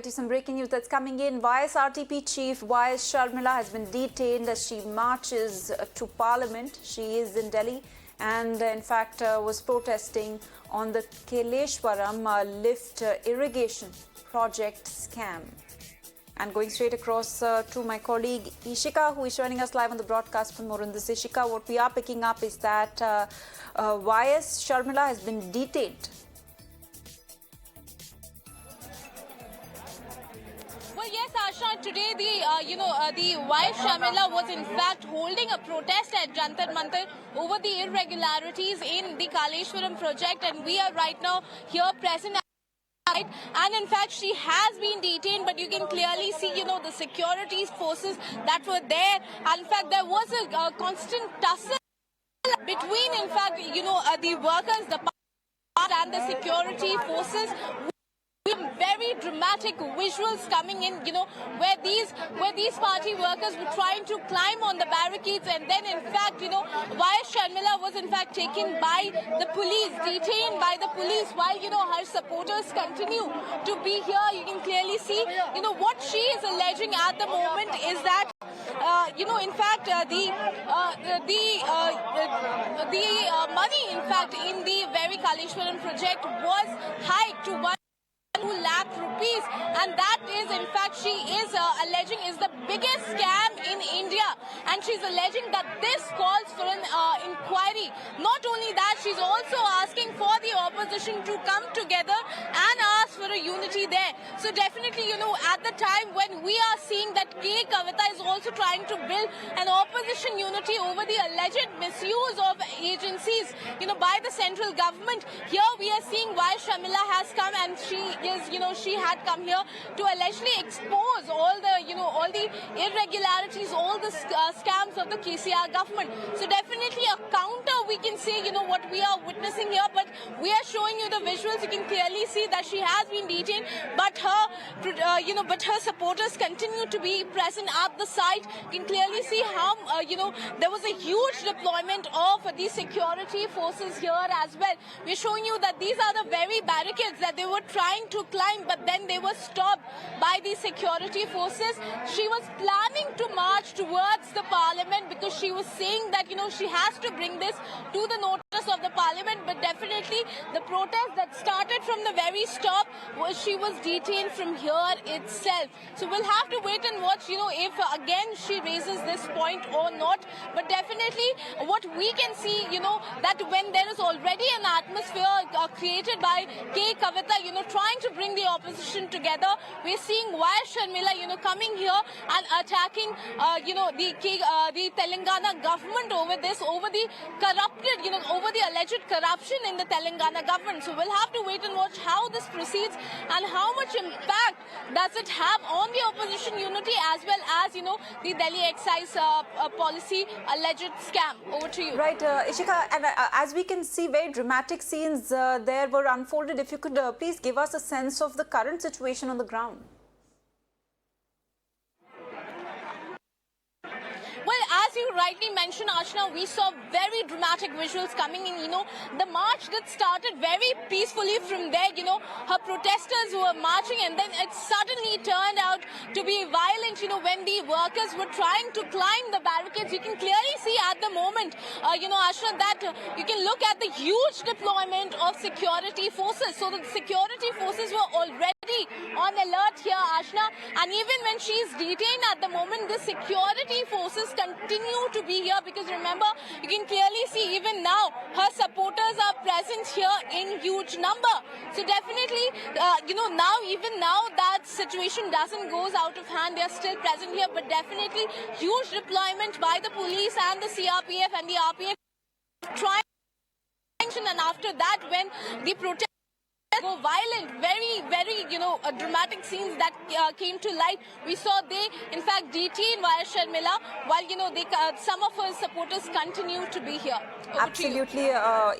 get you some breaking news that's coming in. YSRTP chief YS Sharmila has been detained as she marches to Parliament. She is in Delhi and in fact was protesting on the Kaleshwaram Lift Irrigation Project scam. And going straight across to my colleague Ishika, who is joining us live on the broadcast for more on this. Ishika, what we are picking up is that YS Sharmila has been detained. Well, yes, Asha, today the YS Sharmila was in fact holding a protest at Jantar Mantar over the irregularities in the Kaleshwaram project, and we are right now here present. And in fact, she has been detained, but you can clearly see, the security forces that were there. And in fact, there was a constant tussle between, in fact, the workers, the and the security forces. Very dramatic visuals coming in, where these party workers were trying to climb on the barricades, and then in fact, YS Sharmila was in fact taken by the police, detained by the police, while her supporters continue to be here. You can clearly see, what she is alleging at the moment is that in fact, the money, in fact, in the very Kaleshwaram project was hiked to 2 lakh rupees, and that is, in fact, she is alleging is the biggest scam in India, and she's alleging that this calls for an inquiry. Not only that, she's also asking for the opposition to come together and ask for a unity there. So definitely, at the time when we are seeing that K. Kavita is also trying to build an opposition unity over the alleged misuse of agencies, by the central government, here we are seeing why Sharmila has come, and she had come here to allegedly expose all the irregularities, all the scams of the KCR government. So definitely a counter, we can say, what we are witnessing here, but we are showing you the visuals. You can clearly see that she has been detained, but her supporters continue to be present at the site. You can clearly see how, there was a huge deployment of the security forces here as well. We're showing you that these are the very barricades that they were trying to climb, but then they were stopped by the security forces. She was planning to march towards the parliament because she was saying that, she has to bring this to the notice of the parliament, but definitely the protest that started from the very stop was she was detained from here itself. So we'll have to wait and watch, if again she raises this point or not. But definitely what we can see, that when there is already an atmosphere created by K. Kavita, trying to bring the opposition together, we're seeing YS Sharmila, coming here and attacking, the Telangana government over this, over the corrupted, over the alleged corruption in the Telangana government. So we'll have to wait and watch how this proceeds and how much impact does it have on the opposition unity, as well as, the Delhi excise policy alleged scam. Over to you. Right, Ishika, and as we can see, very dramatic scenes there were unfolded. If you could please give us a sense of the current situation on the ground. Well, as you rightly mentioned, Ashna, we saw very dramatic visuals coming in. The march that started very peacefully from there. Her protesters were marching, and then it suddenly turned out to be violent, when the workers were trying to climb the barricades. You can clearly see at the moment, Ashna, that you can look at the huge deployment of security forces. So the security forces were already on alert here, Ashna, and even when she is detained at the moment, the security forces continue to be here, because remember, you can clearly see even now her supporters are present here in huge number. So definitely, even now that situation doesn't goes out of hand, they are still present here, but definitely huge deployment by the police and the CRPF and the RPF trying, and after that when the protest go violent, very, very, dramatic scenes that came to light. We saw they, in fact, detained YS Sharmila, while, some of her supporters continue to be here. Over Absolutely.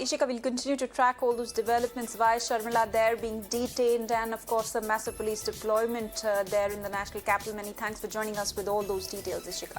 Ishika, will continue to track all those developments. YS Sharmila there being detained, and of course, the massive police deployment there in the national capital. Many thanks for joining us with all those details, Ishika.